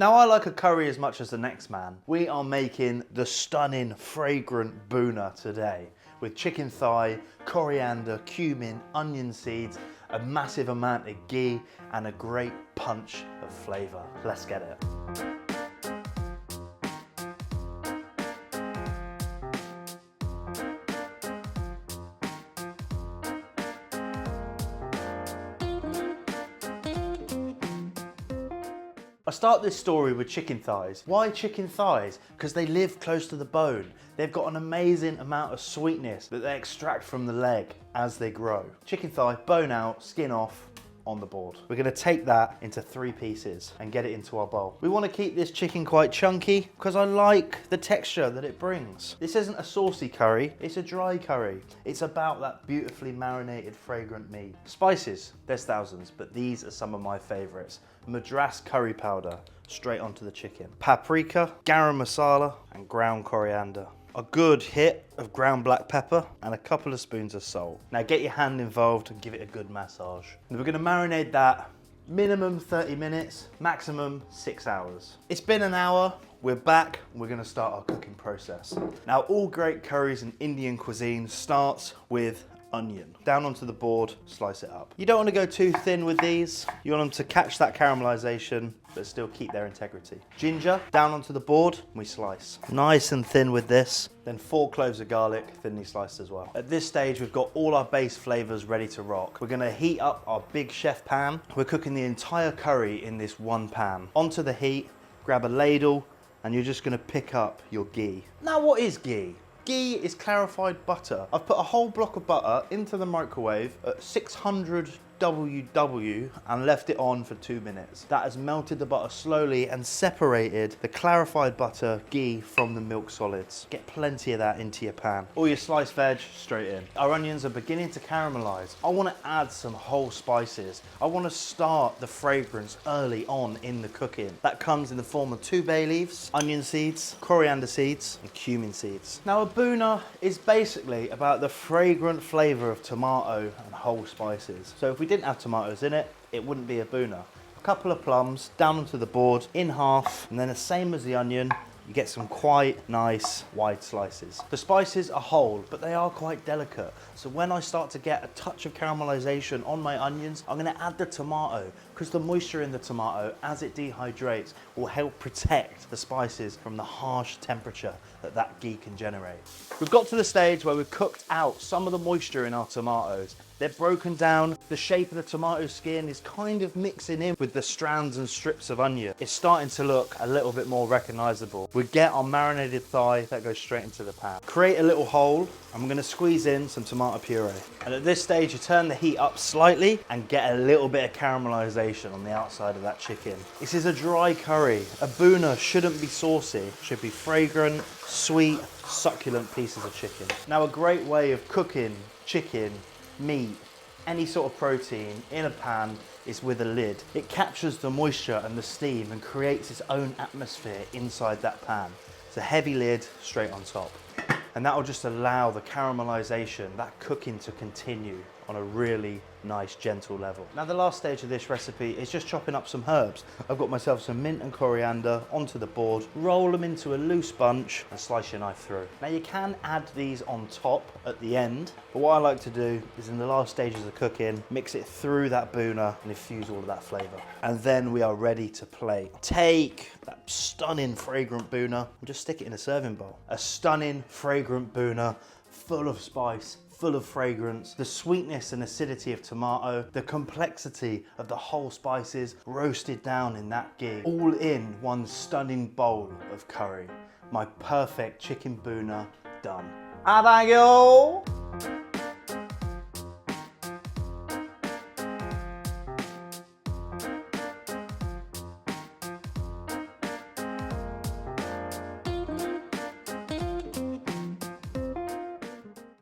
Now I like a curry as much as the next man. We are making the stunning, fragrant bhuna today with chicken thigh, coriander, cumin, onion seeds, a massive amount of ghee and a great punch of flavour. Let's get it. I start this story with chicken thighs. Why chicken thighs? Because they live close to the bone. They've got an amazing amount of sweetness that they extract from the leg as they grow. Chicken thigh, bone out, skin off, on the board. We're going to take that into 3 pieces and get it into our bowl. We want to keep this chicken quite chunky because I like the texture that it brings. This isn't a saucy curry, it's a dry curry. It's about that beautifully marinated, fragrant meat. Spices, there's thousands, but these are some of my favorites. Madras curry powder, straight onto the chicken. Paprika, garam masala, and ground coriander. A good hit of ground black pepper and a couple of spoons of salt. Now get your hand involved and give it a good massage. And we're gonna marinate that minimum 30 minutes, maximum 6 hours. It's been an hour, we're back, we're gonna start our cooking process. Now all great curries in Indian cuisine starts with onion. Down onto the board, slice it up. You don't want to go too thin with these. You want them to catch that caramelization, but still keep their integrity. Ginger, down onto the board, we slice. Nice and thin with this. Then 4 cloves of garlic, thinly sliced as well. At this stage, we've got all our base flavors ready to rock. We're gonna heat up our big chef pan. We're cooking the entire curry in this one pan. Onto the heat, grab a ladle, and you're just gonna pick up your ghee. Now what is ghee? Ghee is clarified butter. I've put a whole block of butter into the microwave at 600 WW and left it on for 2 minutes. That has melted the butter slowly and separated the clarified butter ghee from the milk solids. Get plenty of that into your pan. All your sliced veg straight in. Our onions are beginning to caramelize. I want to add some whole spices. I want to start the fragrance early on in the cooking. That comes in the form of 2 bay leaves, onion seeds, coriander seeds, and cumin seeds. Now a bhuna is basically about the fragrant flavor of tomato and whole spices. So if we didn't have tomatoes in it, it wouldn't be a bhuna. A couple of plums down onto the board in half, and then the same as the onion, you get some quite nice wide slices. The spices are whole, but they are quite delicate. So when I start to get a touch of caramelization on my onions, I'm gonna add the tomato, because the moisture in the tomato, as it dehydrates, will help protect the spices from the harsh temperature that ghee can generate. We've got to the stage where we've cooked out some of the moisture in our tomatoes. They're broken down. The shape of the tomato skin is kind of mixing in with the strands and strips of onion. It's starting to look a little bit more recognizable. We get our marinated thigh that goes straight into the pan. Create a little hole. I'm gonna squeeze in some tomato puree. And at this stage, you turn the heat up slightly and get a little bit of caramelization on the outside of that chicken. This is a dry curry. A bhuna shouldn't be saucy. It should be fragrant, sweet, succulent pieces of chicken. Now a great way of cooking chicken, meat, any sort of protein in a pan is with a lid. It captures the moisture and the steam and creates its own atmosphere inside that pan. It's a heavy lid straight on top. And that will just allow the caramelization, that cooking to continue on a really nice, gentle level. Now the last stage of this recipe is just chopping up some herbs. I've got myself some mint and coriander onto the board, roll them into a loose bunch and slice your knife through. Now you can add these on top at the end, but what I like to do is in the last stages of cooking, mix it through that bhuna and infuse all of that flavor. And then we are ready to plate. Take that stunning, fragrant bhuna and just stick it in a serving bowl. A stunning, fragrant bhuna, full of spice, full of fragrance, the sweetness and acidity of tomato, the complexity of the whole spices roasted down in that ghee, all in one stunning bowl of curry. My perfect chicken bhuna done. And thank you.